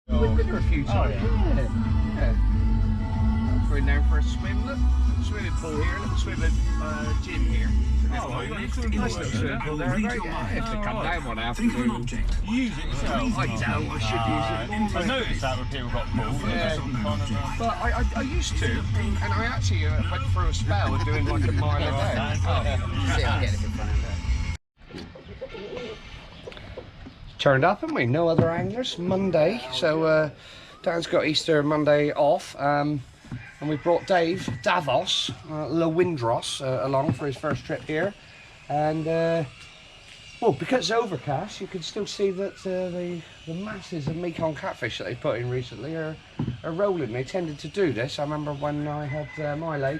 We've been there a few times. Yeah. Going down for a swim. Look, swimming pool here. Little swimming gym here. Nice little swimming pool there. If they come down one afternoon, use it yourself. I don't. I should use it more. I noticed that when people got pools. But I used to, and I actually went through a spell of doing like a mile a day. See if I get anything fun out there. Turned up, haven't we? No other anglers. Monday, so Dan's got Easter Monday off, and we brought Davos Dewindross along for his first trip here, and well, because it's overcast, you can still see that the masses of Mekong catfish that they put in recently are rolling. They tended to do this. I remember when I had my lake,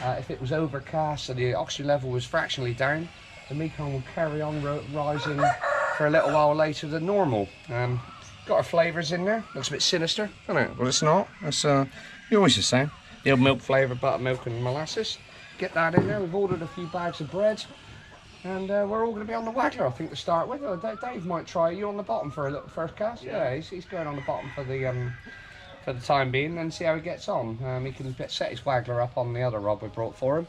if it was overcast and the oxygen level was fractionally down, the Mekong would carry on rising for a little while later than normal. Got our flavours in there. Looks a bit sinister, doesn't it? Well, it's not. It's always the same. The old milk flavour, buttermilk and molasses. Get that in there. We've ordered a few bags of bread, and we're all going to be on the waggler, I think, to start with. Dave might try you on the bottom for a little first cast. Yeah, he's going on the bottom for the time being, and see how he gets on. He can set his waggler up on the other rod we brought for him.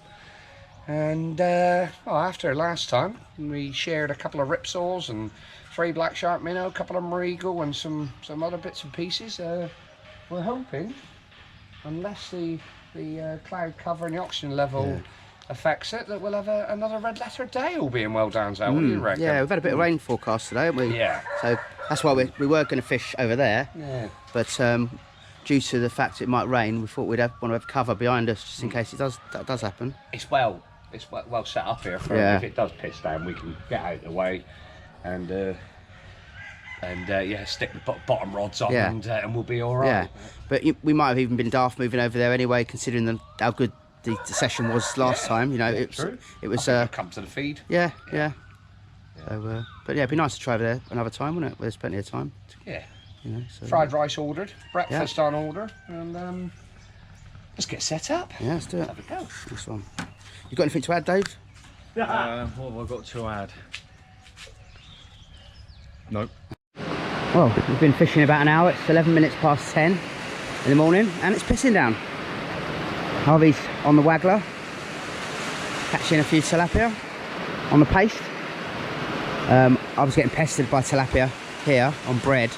And well, after last time, we shared a couple of ripsaws and 3 black shark minnow, a couple of marigal, and some other bits and pieces. We're hoping, unless the cloud cover and the oxygen level affects it, that we'll have another red letter day, all being well, Danzak. What do you reckon? Yeah, we've had a bit of rain forecast today, haven't we? Yeah. So that's why we were going to fish over there. Yeah. But due to the fact it might rain, we thought we'd want to have cover behind us just in case that does happen. It's well set up here for if it does piss down, we can get out of the way and stick the bottom rods on and we'll be all right. Yeah, but we might have even been daft moving over there anyway, considering how good the session was last time. You know, it was come to the feed. Yeah. So, but yeah, it'd be nice to try over there another time, wouldn't it? There's plenty of time. Yeah. You know, so, fried rice ordered, breakfast on order, and let's get set up. Yeah, let's do it. Have a go. This one. You got anything to add, Dave? What have I got to add? Nope. Well, we've been fishing about an hour. It's 11 minutes past 10 in the morning, and it's pissing down. Harvey's on the waggler, catching a few tilapia on the paste. I was getting pestered by tilapia here on bread.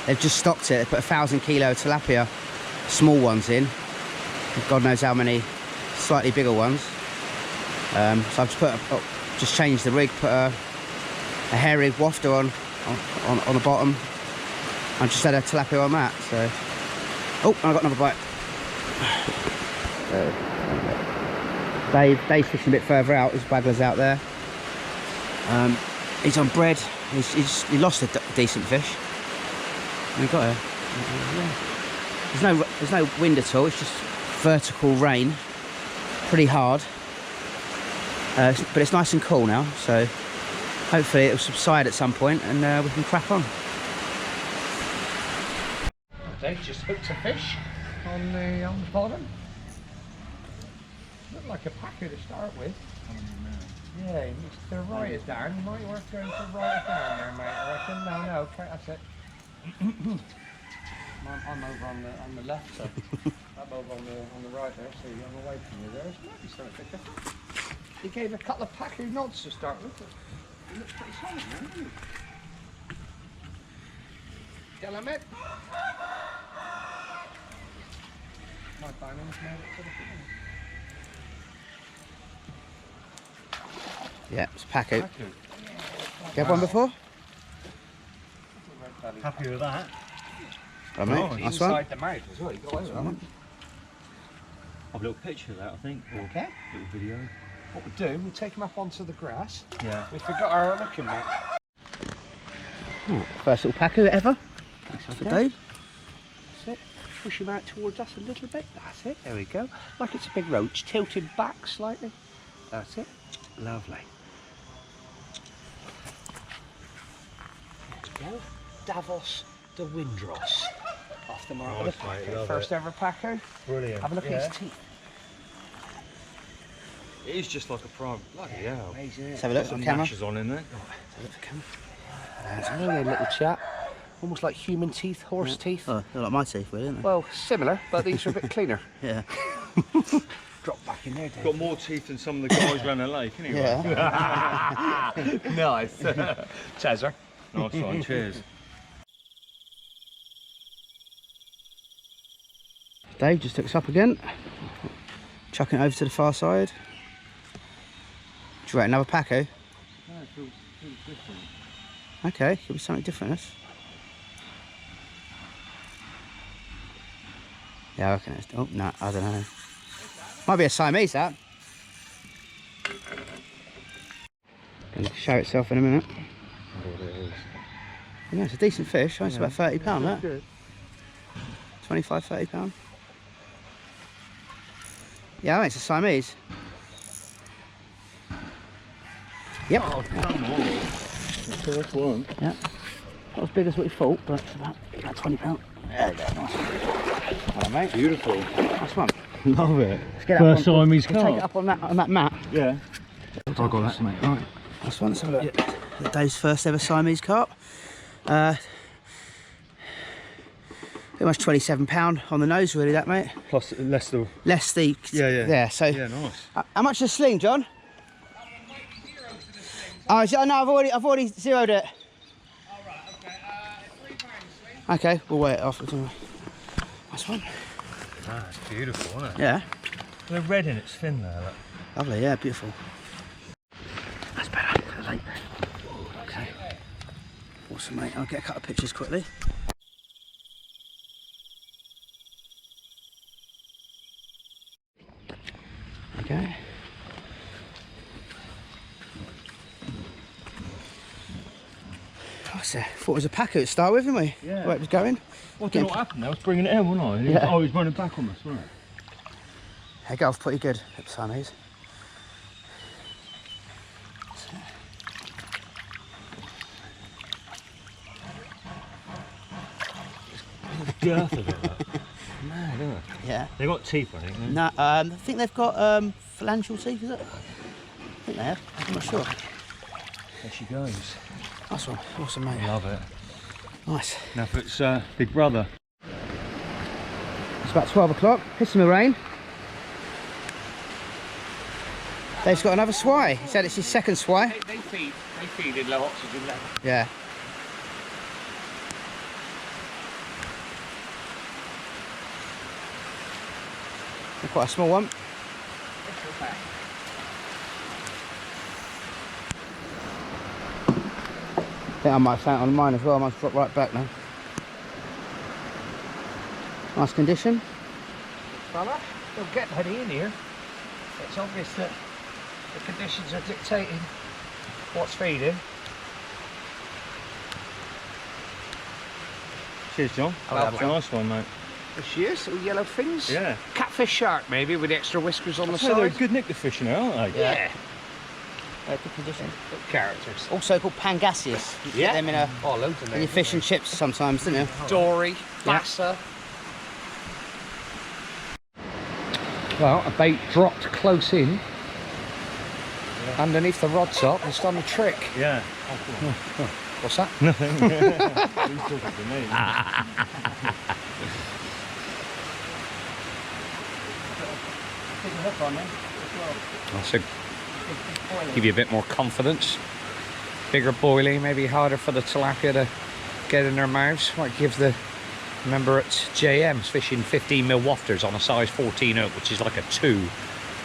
They've just stocked it. They put 1,000 kilo tilapia, small ones in. God knows how many slightly bigger ones. So I've just changed the rig, put a hairy wafter on the bottom. I just had a tilapia on that. So, oh, I got another bite. Dave's fishing a bit further out. His waggler's out there. He's on bread. He lost a decent fish. And he got it. There's no wind at all. It's just vertical rain. Pretty hard. But it's nice and cool now. So hopefully it'll subside at some point and we can crack on. Dave just hooked a fish on the bottom. Looked like a packer to start with. Yeah, he needs to write it down. You might worth going to write it down there, mate. I reckon. No, okay, that's it. I'm over on the left, so I'm over on the right there, so I'm away from you there. It might be something different. He gave a couple of packer nods to start with. He looks pretty solid, man, doesn't he? Tell him it. My banning's made it to the thing. Yeah, it's packer. You had one before? Happy with that? Oh, mate, nice one. Inside the mouth as well. You got that one. I've a little picture of that, I think. Okay. Little video. What we do, we take him up onto the grass. Yeah. We forgot our looking mat. First little packer ever. That's for Dave. That's it. Push him out towards us a little bit. That's it. There we go. Like it's a big roach, tilted back slightly. That's it. Lovely. There we go. Davos Dewindross. Off the mark. Nice, mate, first ever packer. Brilliant. Have a look at his teeth. It is just like a prime. Bloody hell. Amazing. Let's have a look at the camera. Lashes on in there. Have a look at the camera. That's a little chat. almost like human teeth, horse teeth. Oh, they're like my teeth, really, aren't they? Well, similar, but these are a bit cleaner. Yeah. Drop back in there, Dave. Got more teeth than some of the guys around the lake, anyway. Yeah. Nice. Cheers, Nice one, cheers. Dave just took us up again. Chucking it over to the far side. Do you rate another pack, eh? No, it feels different. Okay, could be something different, this. Yeah, I reckon it's... Oh, no, I don't know. Might be a Siamese, that. Gonna show itself in a minute. Yeah, it's a decent fish. It's about £30, that. 25, £30. Yeah, it's a Siamese. Yep. Oh, come on. First one. Yeah. Not as big as what you thought, but it's about £20. There you go, nice. Hello, mate. Beautiful. Nice one. Love it. Let's get First that one. Siamese Take it carp. up on that map. Yeah. I got that, mate. Right. Nice one. Let's have a look. Yeah. Dave's first ever Siamese carp. Pretty much £27 on the nose, really, that, mate. Plus less the... Less the... Yeah, so... Yeah, nice. How much is a sling, John? Oh, no, I've already zeroed it. Okay, we'll wait it off. Nice one. That's beautiful, isn't it? Yeah. The red in its fin there, look. Lovely, yeah, beautiful. That's better. Late. Okay. Awesome, mate. I'll get a couple of pictures quickly. Okay. What's that? Thought it was a packer to start with, didn't we? Yeah. Where it was going. What did what happened there? I was bringing it in, wasn't I? And Yeah. Oh, he's running back on us, wasn't it? They go off pretty good at Siamese. Girth of it, look. Mad, isn't it? Yeah. They got teeth, I think. No, I think they've got phalangeal teeth, is it? I think they have. I'm not sure. There she goes. Nice one. Awesome, mate. Love it. Nice. Now for its big brother. It's about 12 o'clock. Pissing the rain. Dave's got another swai. He said it's his second swai. They feed in low oxygen level. Yeah. They're quite a small one. I think I might have found it on mine as well. I might drop right back now. Nice condition. Fella, they'll get honey in here. It's obvious that the conditions are dictating what's feeding. Cheers, John. Hello, That's a nice one, mate. There she is, little yellow fins. Yeah. Catfish shark, maybe, with the extra whiskers on the So they're side. good nick the fish now, aren't they? Yeah. Good condition. Good characters. Also called pangasius. You Yeah. get them in, Oh, loads of in your them. fish and chips sometimes, don't you? Dory, bassa. Well, a bait dropped close in. Underneath the rod top, it's done the trick. Yeah. What's that? Nothing. Who's talking to me? I should give you a bit more confidence. Bigger boilie, maybe harder for the tilapia to get in their mouths. Might give the... Remember at JM's fishing 15mm wafters on a size 14 hook, which is like a 2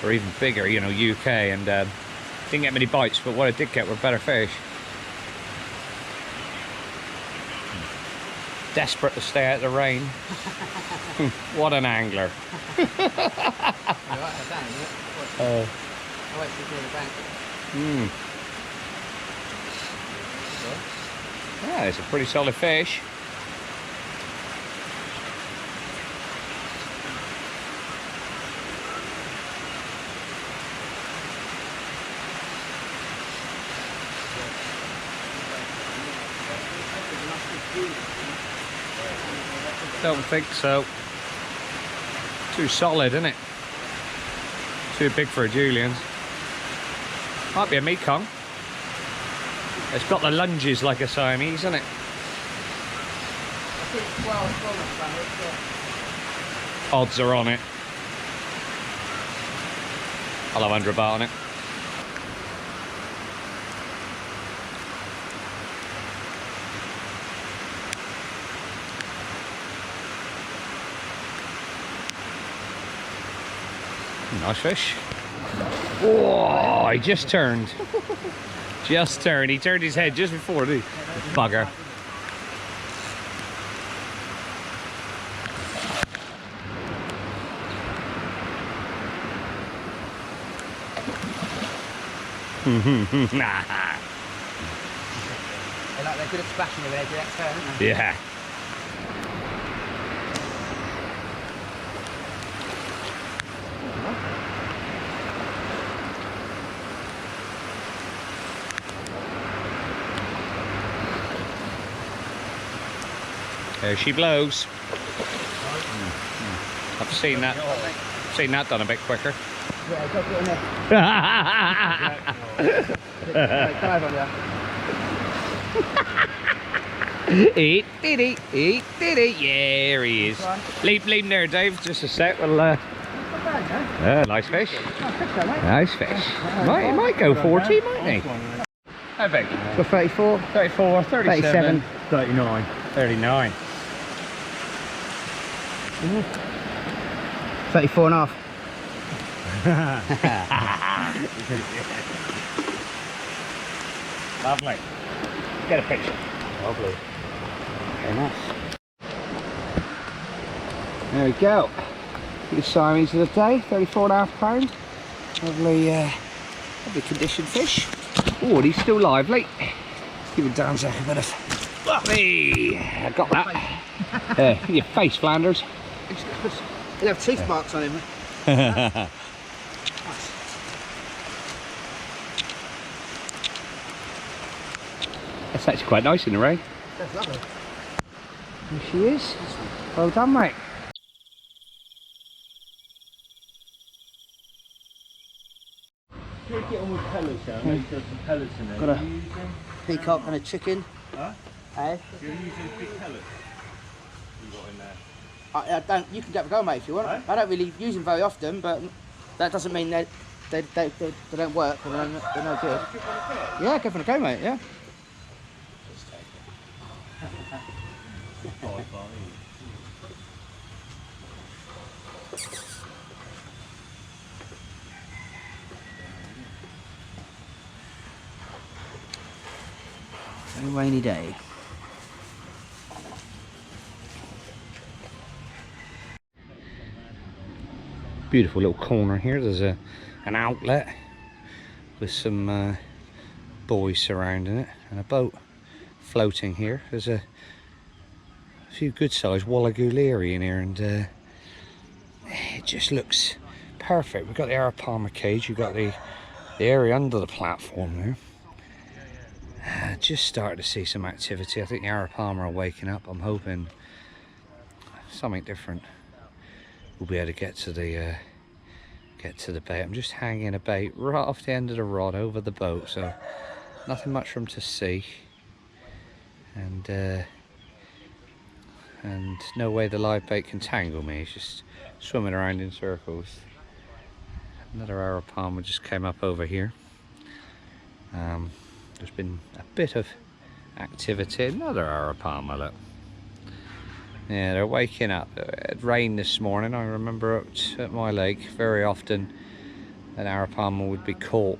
or even bigger, you know, UK, and didn't get many bites, but what I did get were better fish. Desperate to stay out of the rain. What an angler. Yeah, it's a pretty solid fish. Don't think so. Too solid, isn't it? Too big for a Julian's. Might be a Mekong. It's got the lunges like a Siamese, isn't it? Odds are on it. I'll have 100 baht on it. Nice fish. Oh, he just turned. Just turned. He turned his head just before the bugger. They're good at splashing when they do that turn, aren't they? Yeah. There she blows. I've seen that. Seen that done a bit quicker. Yeah, go put it in there. Come over there. Eat, did he? Eat, did he? Yeah, here he is. Leave him there, Dave. Just a sec. We'll, nice fish. Nice fish. He might go 40, mightn't he? How big? For 34. 34, 37. 39. 39. 34 and a half. Lovely. Get a picture. Lovely. Very nice. There we go. The Siamese of the day, 34.5 pounds. Lovely, lovely conditioned fish. Oh, and he's still lively. Give Danzak a bit of. Hey, I got that. Your face, Flanders. He'll have teeth marks on him. That's actually quite nice in the rain. That's lovely. There she is. Well done, mate. Take it on with pellets, yeah. There's some pellets in there. Got a peacock and a chicken. Huh? Hey? You're using big pellets you got in there. I don't. You can have a go, mate, if you want. Hey? I don't really use them very often, but that doesn't mean they don't work or they're no good. Yeah, go for a go, mate. Yeah. A rainy day. Beautiful little corner here. There's an outlet with some buoys surrounding it and a boat floating here. There's a few good sized wallagooliri in here, and it just looks perfect. We've got the arapaima cage, you've got the area under the platform there. Just started to see some activity. I think the arapaima are waking up. I'm hoping something different. We'll be able to get to the bait. I'm just hanging a bait right off the end of the rod over the boat, so nothing much for them to see, and no way the live bait can tangle me. It's just swimming around in circles. Another arapaima just came up over here. There's been a bit of activity. Another arapaima, look. Yeah, they're waking up. It rained this morning. I remember at my lake very often an arapaima would be caught,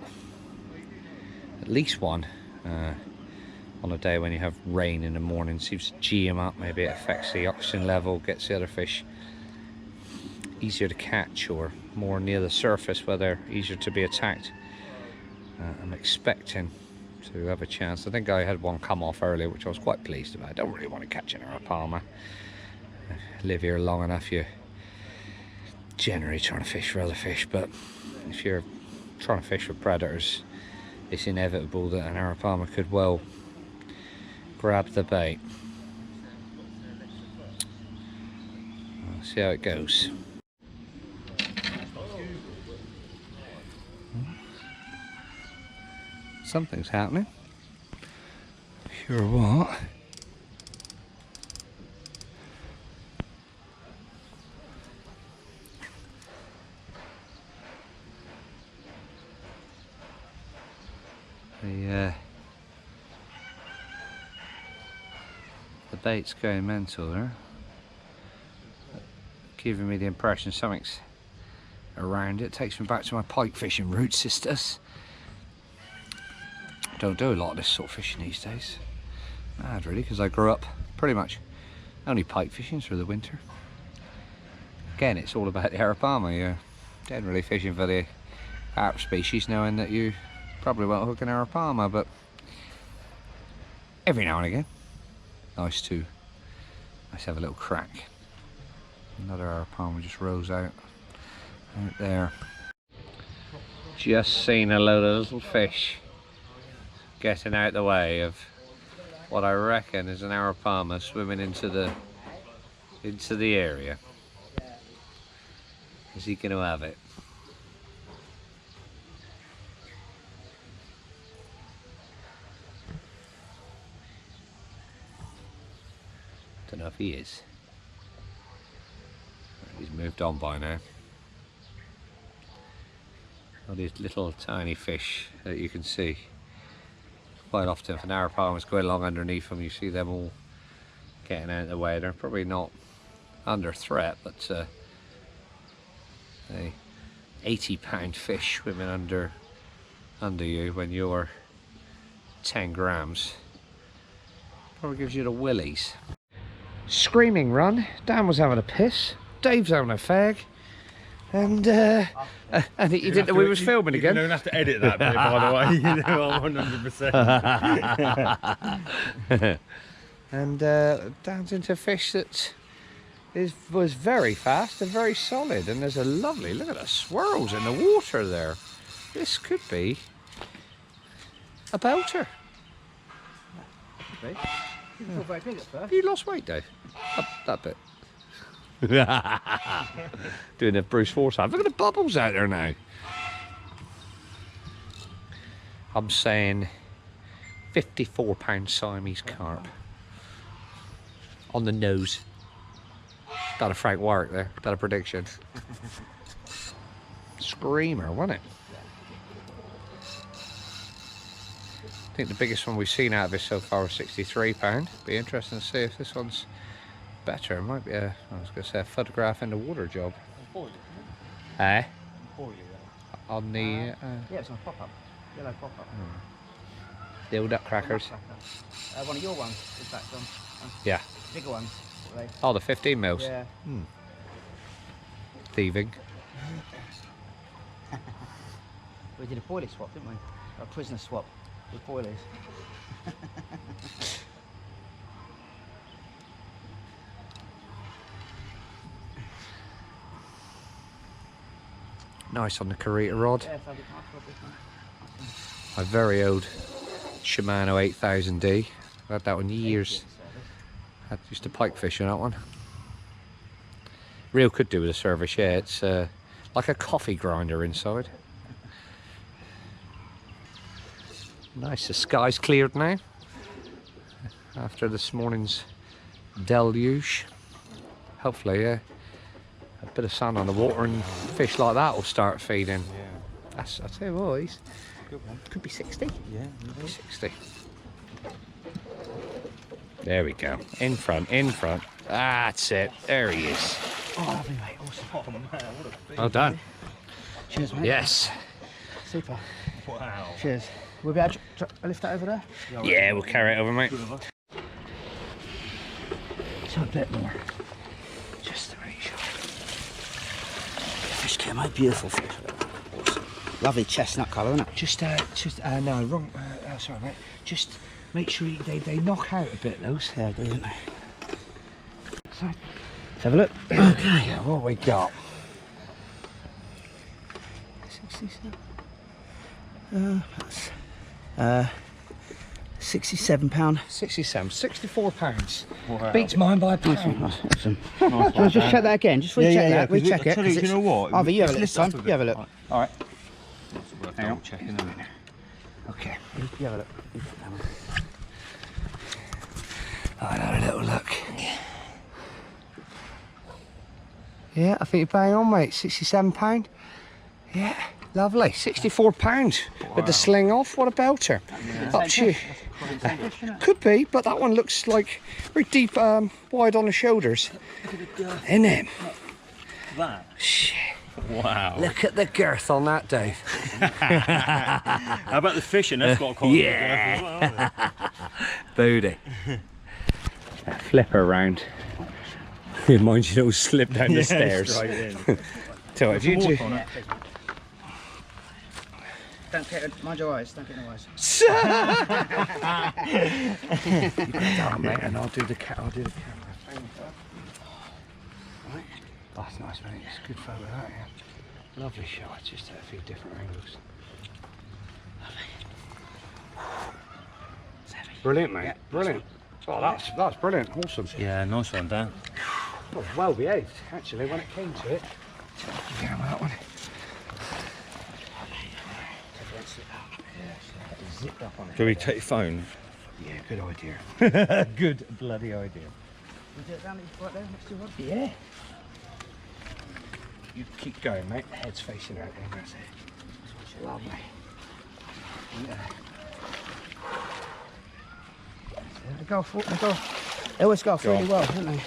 at least one, on a day when you have rain in the morning. Seems to G them up. Maybe it affects the oxygen level, gets the other fish easier to catch or more near the surface where they're easier to be attacked. I'm expecting to have a chance. I think I had one come off earlier, which I was quite pleased about. I don't really want to catch an arapaima. Live here long enough, you're generally trying to fish for other fish, but if you're trying to fish for predators, it's inevitable that an arapaima could well grab the bait. We'll see how it goes. Something's happening. Sure what? bait's going mental there. Giving me the impression something's around it. Takes me back to my pike fishing roots, sisters. Don't do a lot of this sort of fishing these days. Mad really, because I grew up pretty much only pike fishing through the winter. Again, it's all about the Arapama. You're generally fishing for the carp species, knowing that you probably won't hook an Arapama, but every now and again, nice to have a little crack. Another Arapama just rose out there. Just seen a load of little fish getting out the way of what I reckon is an Arapama swimming into the area. Is he going to have it? Don't know if he is. He's moved on by now. All these little tiny fish that you can see. Quite often if an Arapama's going along underneath them, you see them all getting out of the way. They're probably not under threat, but a 80-pound fish swimming under you when you're 10 grams probably gives you the willies. Screaming run. Dan was having a piss. Dave's having a fag. And he didn't know we was filming again. You don't have to edit that bit, by the way. You know, I'm 100%. And Dan's into fish that was very fast and very solid. And there's a lovely, look at the swirls in the water there. This could be a belter. Could be. You feel very big at first. You lost weight, Dave. That bit. Doing the Bruce Forsyth. Look at the bubbles out there now. I'm saying 54-pound Siamese carp on the nose. That a Frank Warwick there. That a prediction. Screamer, wasn't it? I think the biggest one we've seen out of this so far was 63 £. Be interesting to see if this one's better. It might be I was going to say a photograph in the water job. Eh? On the... yeah, it's on a pop-up. Yellow pop-up. The old duck crackers. One of your ones, in fact, on. Yeah. Bigger ones. Oh, the 15 mils. Yeah. Thieving. We did a boilie swap, didn't we? A prisoner swap with boilies. Nice on the Carita rod. Yeah, so I did nice rod this one. My very old Shimano 8000D. I've had that one years. I used to pike fish on that one. Real could do with a service, yeah. It's like a coffee grinder inside. Nice, the sky's cleared now. After this morning's deluge. Hopefully, a bit of sun on the water and fish like that will start feeding. Yeah. I'll tell you what, he's Good one. could be 60. Yeah. Could be 60. There we go. In front, in front. That's it. There he is. Oh, lovely, mate. Awesome. Oh man, what a big... Well done. Cheers, mate. Yes. Super. Wow. Cheers. We'll be able to lift that over there? Yeah, we'll carry it over, mate. So a bit more. Just to make sure. Fish came out beautiful fish. Awesome. Lovely chestnut colour, isn't it? No, wrong. Sorry, mate. Just make sure they knock out a bit, those. Yeah, they don't they? So, Let's have a look. okay, what we got? 67. That's 67 £. 67, 64 £. Wow. Beats mine by a Nice pound. one, nice, awesome. Do you want to just check that again? Just recheck that, recheck it. Tell you know what? Harvey, you have a look Let's this time. lift up a You have a bit. look. Alright. Hang on. Checking a minute. Okay. You have a look. I'll have a little look. Yeah, I think you're bang on, mate. 67 £. Yeah, lovely. 64 £. With the sling off, what a belter. Up to you. Could be, but that one looks like very deep, wide on the shoulders. Look at the girth. Isn't it? That. Shit. Wow. Look at the girth on that, Dave. How about the fishing? That's got quite Yeah. a girth as well, hasn't it? Booty. Flip her around. Mind you, don't slip down the stairs. Straight in. So if you do. Don't get, mind your eyes, don't get in the eyes. You put it down, mate, and I'll do the camera. Right. That's nice, mate. It's a good photo, that, yeah. Lovely shot, just at a few different angles. Brilliant, mate. Brilliant. Oh, that's brilliant. Awesome. Yeah, nice one, Dan. Oh, well behaved, actually, when it came to it. Yeah, that one. Do we take your phone? Yeah, good idea. Good bloody idea. You do it down right there next to your rod? Yeah. You keep going, mate. The head's facing out there. That's it. Lovely. Yeah. They go off, they always go off really well, don't they?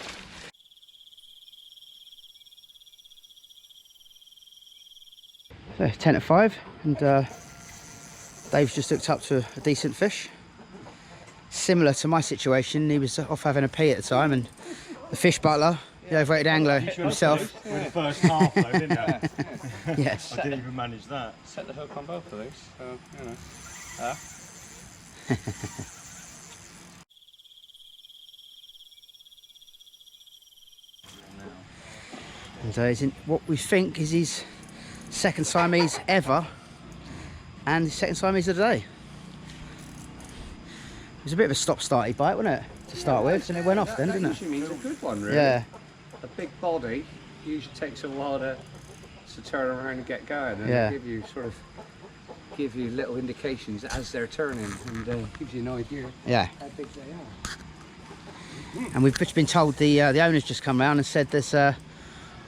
So 10 to 5, and Dave's just hooked up to a decent fish. Similar to my situation, he was off having a pee at the time, and the fish butler, the Overrated Angler himself. With the first half though, didn't I? Yes. I didn't even manage that. Set the hook on both of these, so, you know. And he's in what we think is his second Siamese ever, and his second Siamese of the day. It was a bit of a stop-starty bite, wasn't it, to start with, and it went off then, didn't it? Usually means a good one, really. Yeah. A big body usually takes a while to turn around and get going, and Yeah. give you little indications as they're turning, and gives you an idea Yeah. how big they are. And we've just been told the owner's just come round and said there's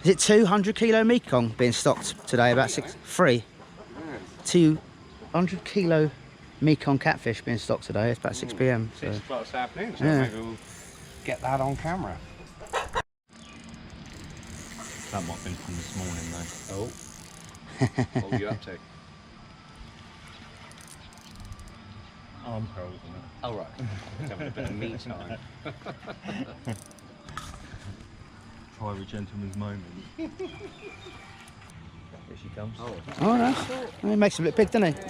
is it 200 kilo Mekong being stocked today, about 3 200 kilo Mekong catfish being stocked today. It's about 6 p.m. So. 6 o'clock this afternoon, so Yeah. maybe we'll get that on camera. That might have been from this morning though. Oh. What are you up to? Arm curls, isn't it? Oh, right. Having a bit of me time. Private gentleman's moment. Here she comes. Oh, nice. He makes him look big, doesn't he?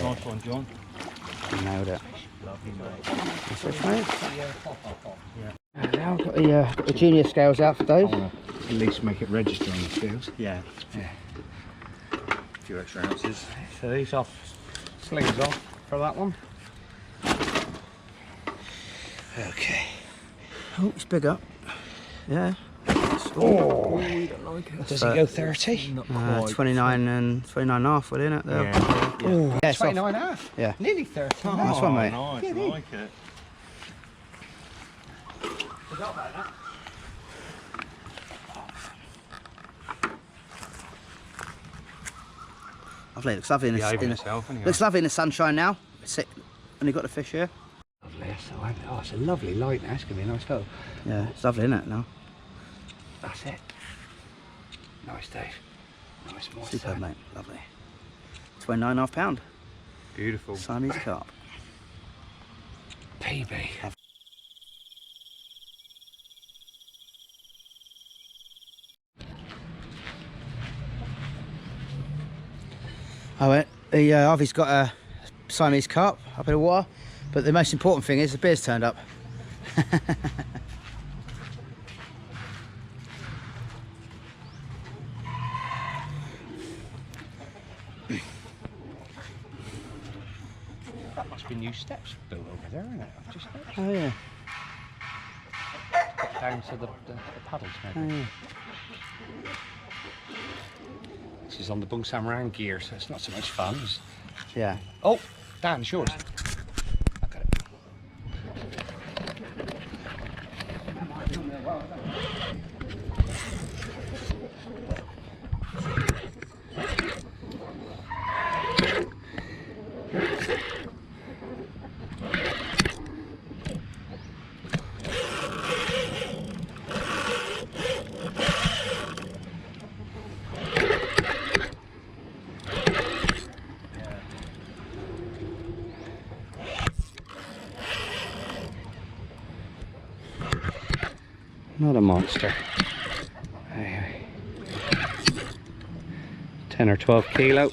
Nice one, John. Nailed it. Lovely, mate. That's it, mate. Now I've got the junior scales out for Dave. At least make it register on the scales. Yeah. Yeah. A few extra ounces. So these off, slings off for that one. Okay. Oh, it's bigger. Yeah. Oh, we don't like it. Does it go 30? Not quite. 29 and 29.5, will it? There. Yeah. Oh, Yeah, it's off. 29 and a half. Yeah. Nearly 30. Oh, Nice one, mate. Nice, I like it. Forgot about that. Lovely. It looks lovely in the, Behaving in itself, the anyway. looks lovely in the sunshine now. Only got the fish here. Lovely. Oh, it's a lovely light now. It's going to be a nice photo. Yeah, it's lovely, isn't it? Now. That's it. Nice, Dave. Nice, more Superb, mate. Lovely. 29.5 pound. Beautiful. Siamese carp. PB. Oh, Harvey's got a Siamese carp up in the water, but the most important thing is the beer's turned up. That must be new steps built over there, isn't it? I've just noticed. Oh yeah. down to the paddles maybe. Oh, yeah. This is on the Bung Samrang gear, so it's not so much fun. Yeah. Oh, Dan, it's yours. I got it. Not a monster. Anyway. 10 or 12 kilo.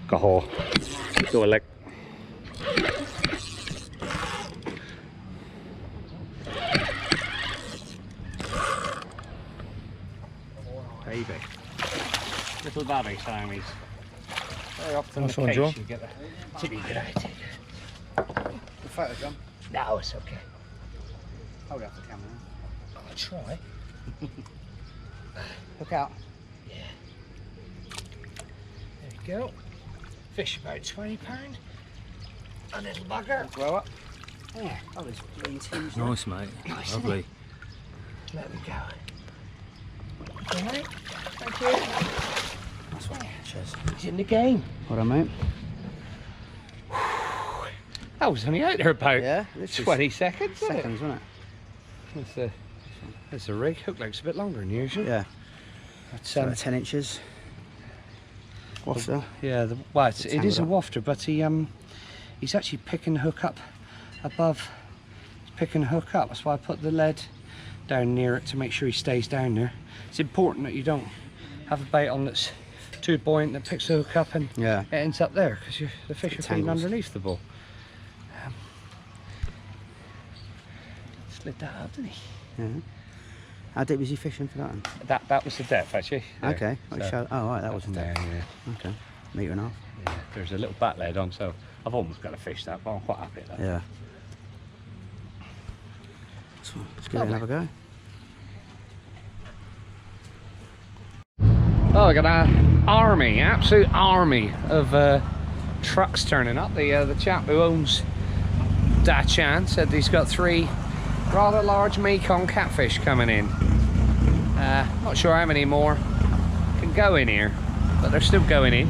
Có hồ. Đồ lệch. Baby. Little baby Siamese. Very often Nice the one, case John. you get a titty good idea. The photo, John. No, it's okay. Hold up the camera. I'll try. Look out. Yeah. There we go. Fish about £20. A little bugger. Grow up. Yeah. Oh, there's green tinge. Nice, mate. Nice, Lovely. There we go. Alright, thank you. Nice one. Cheers. He's in the game. Hold on, mate. That was only out there about Yeah, this is 20 seconds, wasn't seconds, wasn't it? That's a rig. Hook length's a bit longer than usual. Yeah. That's, So 10 inches. Wafter. yeah, well, it is a tangled wafter, but he's actually picking the hook up above. He's picking the hook up. That's why I put the lead down near it to make sure he stays down there. It's important that you don't have a bait on that's too buoyant that picks the hook up and Yeah. it ends up there because the fish are feeding tangles. underneath the ball. Slid that out, didn't he? Yeah. How deep was he fishing for that one? That was the depth actually. There. Okay. So, Oh, right, that wasn't there. there. Yeah. Okay. Metre and a half. Yeah. There's a little bat lead on, so I've almost got to fish that, but I'm quite happy at that. Yeah. So, let's give it another go. Oh, I got an army, absolute army of trucks turning up. The chap who owns Dachan said he's got 3 rather large Mekong catfish coming in. Not sure how many more can go in here, but they're still going in.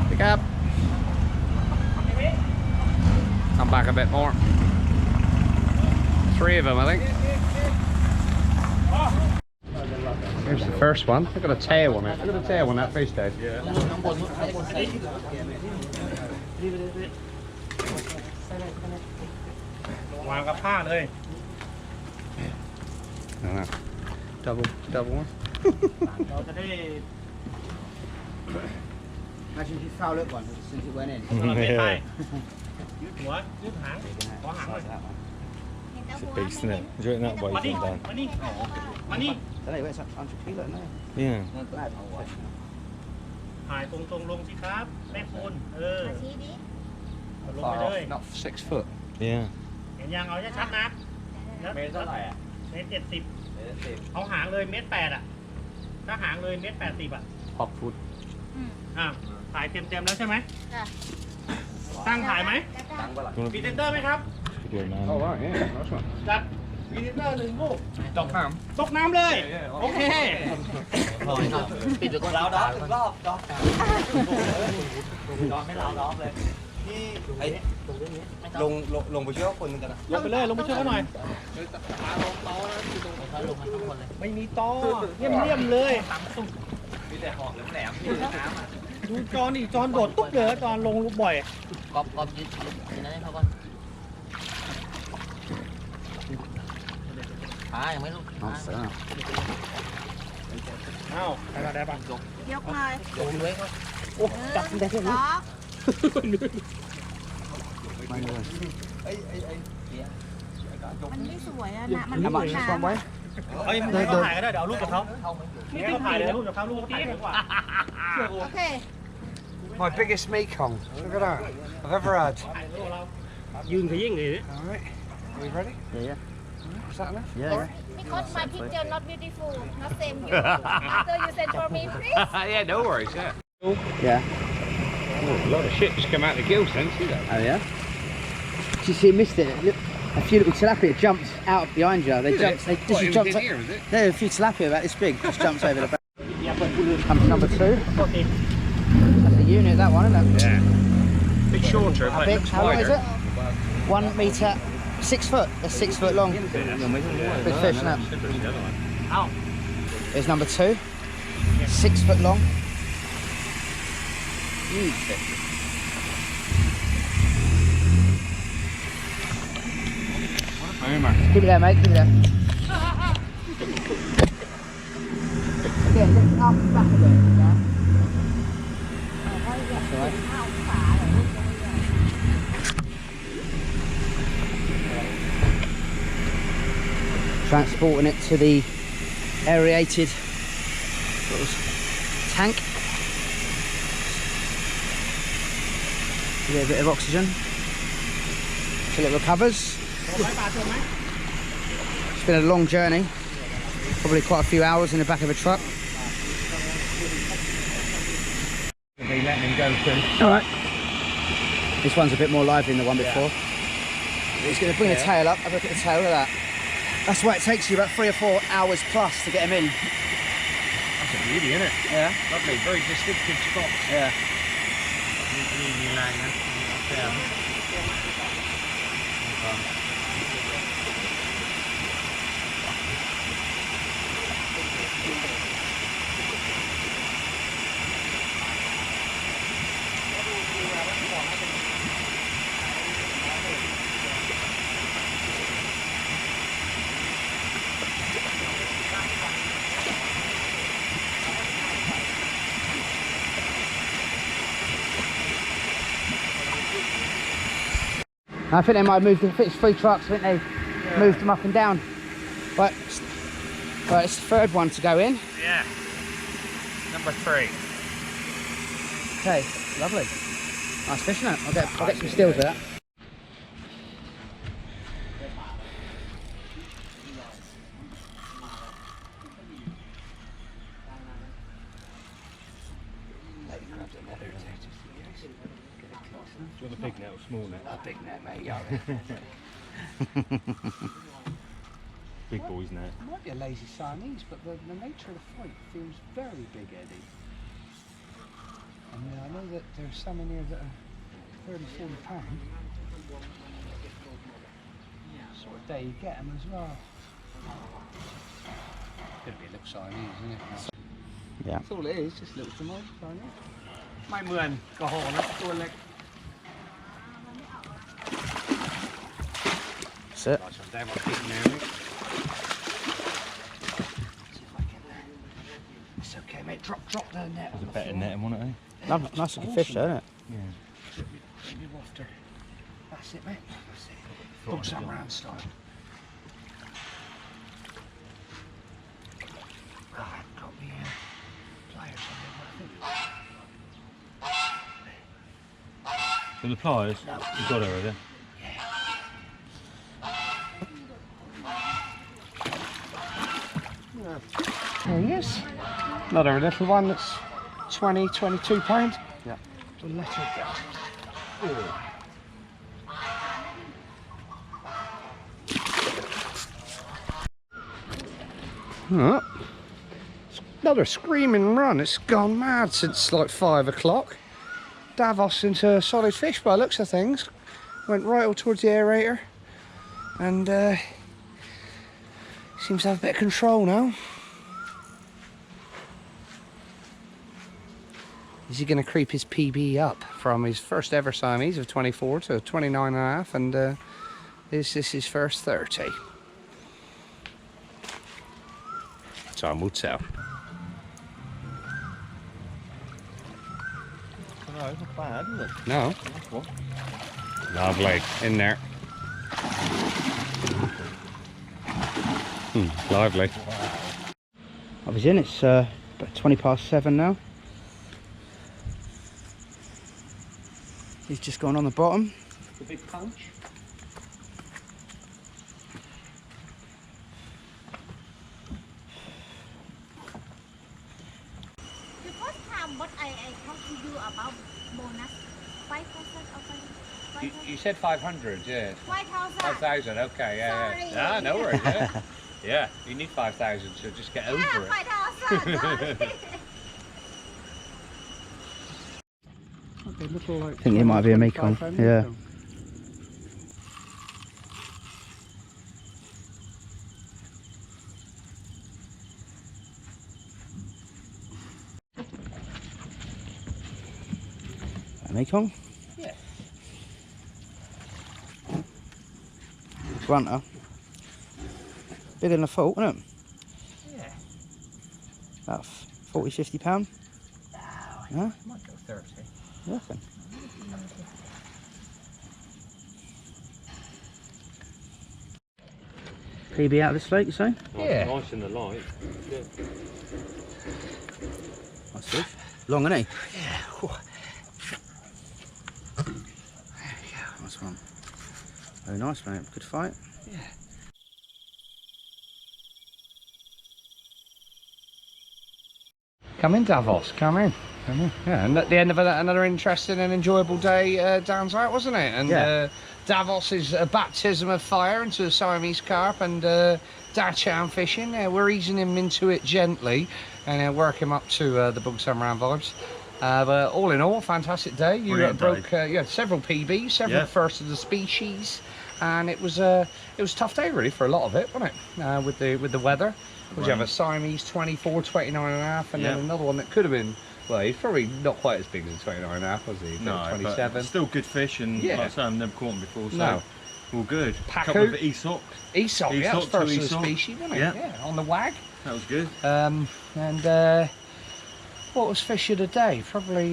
Pick up. Come back a bit more. 3 of them, I think. Here's the first one. Look at the tail on it. Look at the tail on that fish, Dave. Yeah. Double one. Imagine if you foul up one as soon as it went in. Yeah. What? It's a beast, isn't it? Do it that way, Dan. Money. Don't know, it's 100 kilo now. Yeah. ถ่ายตรงๆลงสิครับแม่คุณลงไป Far เลย off, not 6 foot. Yeah. เห็นยังเอาชัดๆนะเมตรเท่าไหร่อ่ะเมตร70เอาหางเลยเมตร8อ่ะถ้าหางเลยเมตร80อ่ะ Hot foot. ถ่ายเต็มๆแล้วใช่ไหมตั้งถ่ายไหมพรีเซนเตอร์ไหมครับ Video, man. Oh, right, yeah, nice one. จัดพรีเซนเตอร์1 ลูก Dog ham. ตกน้ำเลยโอเค ปิดอยู่ตรงเราดอกถึงรอบดอกดอกไม่เราดอกเลยนี่ไอ้ลงไปช่วยคนนึงกันนะ ลงไปเลยลงไปช่วยเขาหน่อยไม่มีตอเยี่ยมเลย มีแต่หอกแหลมๆมีน้ำอ่ะ ดูจอนอีกจอนโดดตุ๊บเลยจอนลงบ่อย กอบยืนนั่นให้เขาก่อนยังไม่รู้ Nice, that. อ้าวใครมาได้ป่ะ ยกเลย ลงด้วยเขา โอ้จับได้แค่นี้ ล็อก มันไม่สวยอะนะมันไม่ How สวย much is น้ this one weigh? เอ้ยให้เขาถ่ายก็ได้เดี๋ยวเอารูปกับเขาให้เขาถ่ายเลยรูปกับเขารูปเขาถ่ายดีกว่า ำโอเค My biggest Mekong. Look at that. I've ever had. ยืนก็ยิ่งเลย Alright. Are we ready? Yeah. Is that enough? Yeah. Alright. Because my picture not beautiful, not same you. After you send for me, please. Yeah, no worries, yeah. Yeah. A lot of shit just come out the gills then, see that? Oh yeah. Did you see? Missed it. Look, a few little tilapia jumped out behind you. They jumped. They just jumped. Here, is it? There, a few tilapia about this big just jumps over the back. Come to number 2. That's the unit, that one, isn't it? Yeah. Bit shorter, How but big? looks How long is wider. it? 1 metre, 6 foot. That's 6 foot long. Big fish, isn't it? There's number 2. 6 foot long. Huge fish. Keep it there, mate. Keep it there. Again, lift up and back a bit. Yeah. That's all right. Transporting it to the aerated tank. Give it a bit of oxygen till it recovers. It's been a long journey, probably quite a few hours in the back of a truck. Be letting him go soon. Alright. This one's a bit more lively than the one before. He's going to bring the tail up. Have a look at the tail, look at that. That's why it takes you about 3 or 4 hours plus to get him in. That's a beauty, isn't it? Yeah. Lovely, very distinctive spot. Yeah. I think they might have moved the 3 trucks. I think they moved them up and down. Right, it's the 3rd one to go in. Yeah. Number 3. Okay, lovely. Nice fish, isn't it? I'll get some stills with that. Do you want a big net or small net? A big net, mate, yeah. Big boys net. It might be a lazy Siamese, but the nature of the fight feels very big-headed. I mean, I know that there's some in here that are 30, 40 pound. Sort of day you get them as well. Could be a little Siamese, isn't it? Yeah. That's all it is, just a little Siamese. Mai mượn cỏ hổ nóตัวเล็ก That's it. It's okay, mate. Drop the net. There's a better net, wasn't it? Nice looking fish, though, isn't it? Yeah. You wafter. That's it, mate. That's it. Book some round style. Oh, I haven't got the pliers on it, So the pliers, you got her again. There he is. Another little one that's 20, 22 pound. Yeah. So let her go. Oh. Another screaming run. It's gone mad since like 5 o'clock. Davos into a solid fish by the looks of things. Went right all towards the aerator. And seems to have a bit of control now. Is he going to creep his PB up from his first ever Siamese of 24 to 29.5, and is this his first 30? Time will tell. No, it's not bad, is it? No. Nice one. Lovely. In there. Lively. I was in, it's about 20 past 7 now. He's just gone on the bottom. The big punch. The first time what I talked to you about bonus 5,000 or 5,000? You said 500, yeah. 5,000. 5,000, okay, yeah. Sorry. Yeah, no worries, yeah. Yeah, you need 5,000, so just get over Yeah, it. 5,000. Sorry. I think it might be a Mekong. Yeah. A Mekong? Yeah. Grunter. Bigger than a fault, isn't it? Yeah. About 40, 50 pound. Huh? Might go 30. You reckon? PB out of this lake, you say? Yeah. Nice in the light. Good. Nice fish. Long, isn't he? Yeah. Nice one. Very nice, mate. Good fight. Yeah. Come in, Davos. Come in. Come in. Yeah, and at the end of another interesting and enjoyable day, Danzak, wasn't it? And Yeah. Davos is a baptism of fire into the Siamese carp and Dachan fishing. We're easing him into it gently and work him up to the Bug Samran vibes. But all in all, fantastic day. You Brilliant broke day. you had several PBs, several Yeah. first of the species, and it was a tough day really for a lot of it, wasn't it? With the weather. Would you have a Siamese 24, 29 and a half, and then Yeah. another one that could have been, well, he's probably not quite as big as a 29 and a half, was he? No, 27. but still good fish, and Yeah. like I say, I've never caught them before, so No. all good. Pacu. Couple of Aesop, Aesop, yeah, that was Aesop, first two of the Aesop. species, wasn't it? Yeah. Yeah, on the wag. that was good. And what was fish of the day? Probably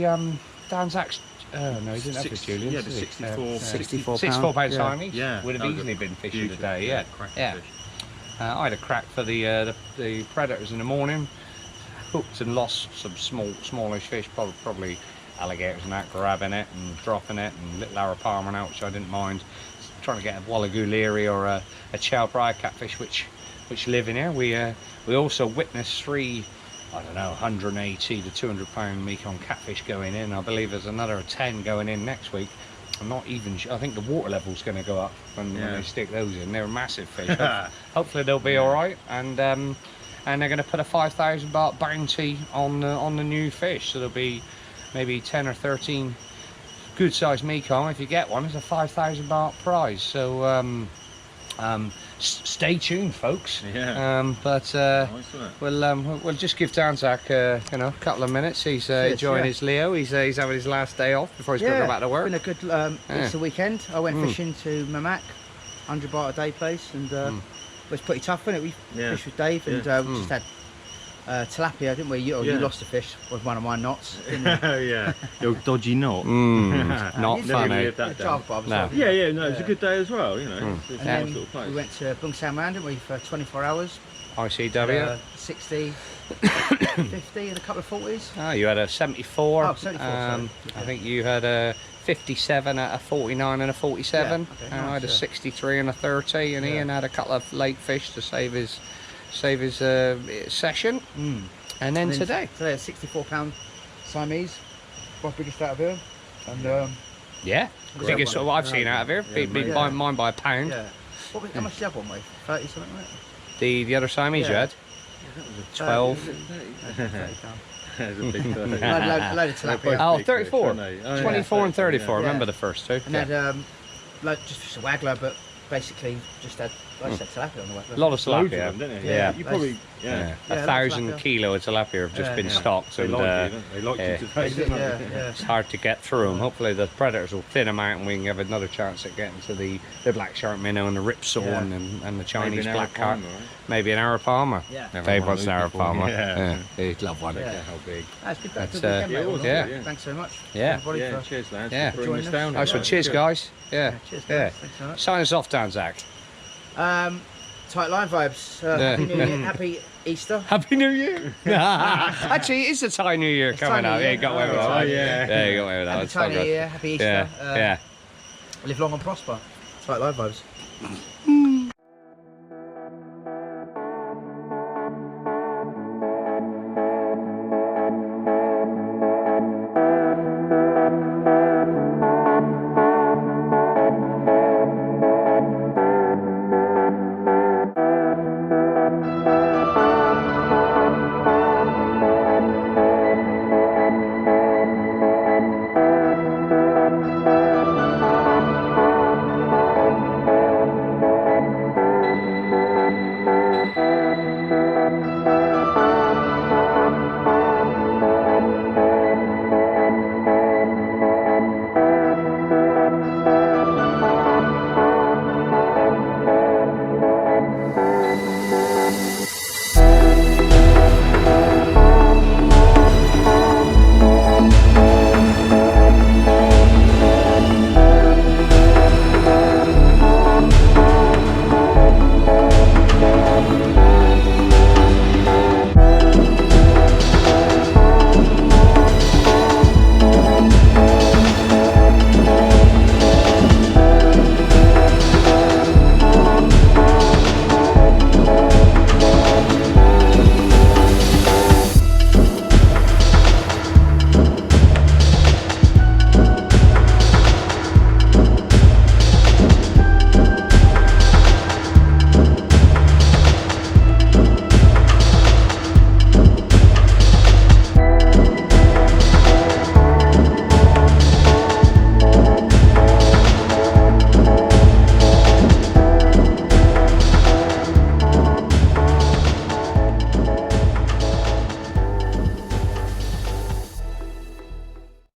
Danzak's. Oh no, he didn't have the Julian. Yeah, the 64. 64 64 pound Yeah. Siamese. Yeah, would have that was easily a been fish of the beautiful, day. Yeah, cracking yeah. fish. I had a crack for the predators in the morning. Hooked and lost some smallish fish, probably alligators and that, grabbing it and dropping it, and little arapaima out, which I didn't mind. Trying to get a wallagool leary or a chalbriar catfish, which live in here. We also witnessed 3, I don't know, 180 to 200 pound Mekong catfish going in. I believe there's another 10 going in next week. I'm not even sure. I think the water level's going to go up when they stick those in. They're massive fish. Hopefully they'll be all right, and they're going to put a 5,000 baht bounty on the new fish. So there'll be maybe 10 or 13 good sized Mekong. If you get one, it's a 5,000 baht prize. So stay tuned, folks. Yeah. But Nice, wasn't it? we'll just give Danzak a couple of minutes. He's enjoying his Leo. He's having his last day off before he's going to go back to work. It's been a good Easter weekend. I went fishing to Mamak, 100 baht a day place, and it was pretty tough, wasn't it? We fished with Dave, and we just had tilapia, didn't we? You lost a fish with one of my knots. Yeah, your dodgy knot. Not Never funny. lived that Jar down. bob, No. so- Yeah, no, it was a good day as well, you know. It's a And nice then little place. we went to Bung Samran, didn't we, for 24 hours. ICW. 60, 50 and a couple of 40s. You had a 74. Oh, 74, sorry. I think you had a 57, a 49 and a 47. Yeah, okay, And I had a nice, 63 and a 30, and Ian had a couple of late fish to save his session. And then today, a 64 pound Siamese, my biggest out of here. And yeah, biggest sort of I've seen out of here. Beat mine by a pound. yeah. How much did the other one weigh? 30 something like that? The other Siamese you Yeah. had? 12. There's a big Load of tilapia. Oh, big 34. fish, aren't they? 24 and 34. I Yeah. remember the first two. And had just a waggler, but basically just had like I said, tilapia on the waggler. A lot of Loads of tilapia. them, didn't you? Yeah. You probably, Yeah. Yeah, 1,000 tilapia. kilo of tilapia have just been stocked, They and like you, don't they? They like you today, didn't Yeah, they? yeah. it's hard to get through them. Hopefully the predators will thin them out, and we can have another chance at getting to the black shark minnow and the ripsaw Yeah. and the Chinese Maybe an black carp. arapaima, right? Maybe an arapaima. Yeah. Dave one wants of an those before. arapaima. Yeah. He'd love one. Yeah. How big? That's good. That's, Good weekend, yeah, mate, it was wasn't yeah. it? Thanks so much. Yeah. Everybody Yeah, for cheers, lads. Yeah. For bringing us Joining down. Nice one. Right, Cheers, good. guys. Yeah. cheers, Yeah. guys. Thanks so much. Sign us off, Danzak. Tight line vibes. Happy New Year. Happy Easter. Happy New Year. Actually, it is a Thai New Year coming Thai New out. Year. Yeah, you got away with that. Oh, one. yeah. Yeah, you got away with that. Happy It's fun, Thai New good. Year. Happy Easter. Yeah, yeah. Live long and prosper. Tight line vibes.